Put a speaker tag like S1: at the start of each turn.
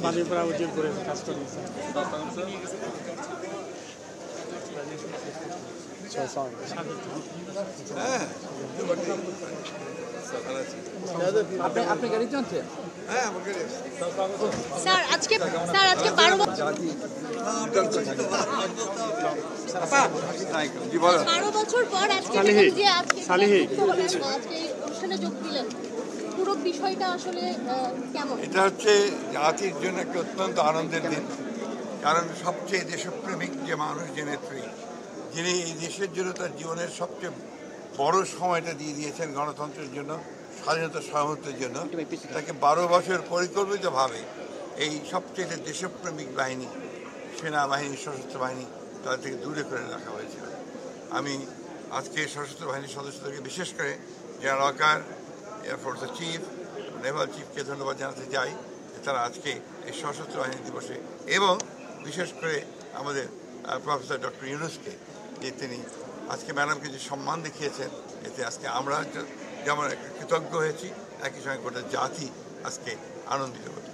S1: বাড়িপাড়া উদ্যোগ করে কাজ করেছে আপনি গাড়ি জানছেন
S2: স্যার আজকে 12 বছর পর আজকে অনুষ্ঠানে যোগ দিলেন পুরো বিষয়টা আসলে কেমন?
S3: এটা হচ্ছে জাতির জন্য একটা অত্যন্ত আনন্দের দিন, কারণ সবচেয়ে দেশপ্রেমিক যে মানুষ, যে নেত্রী, যিনি এই দেশের জন্য তার জীবনের সবচেয়ে বড় সময়টা দিয়ে দিয়েছেন গণতন্ত্রের জন্য, স্বাধীনতা সার্বভৌমত্বের জন্য, তাকে 12 বছর পরিকল্পিতভাবে এই সবচেয়ে দেশপ্রেমিক বাহিনী, সেনাবাহিনী, সশস্ত্র বাহিনী, তাদের থেকে দূরে করে রাখা হয়েছিল। আমি আজকে সশস্ত্র বাহিনীর সদস্যদেরকে, বিশেষ করে জেনারেল ওয়াকার, এয়ারফোর্সের চিফ, নেভাল চিফকে ধন্যবাদ জানাতে চাই যে তারা আজকে এই সশস্ত্র বাহিনী দিবসে, এবং বিশেষ করে আমাদের প্রফেসর ডক্টর ইউনুসকে, যে তিনি আজকে ম্যাডামকে যে সম্মান দেখিয়েছেন, এতে আজকে আমরা যেমন কৃতজ্ঞ হয়েছি, একই সঙ্গে গোটা জাতি আজকে আনন্দিত হয়েছে।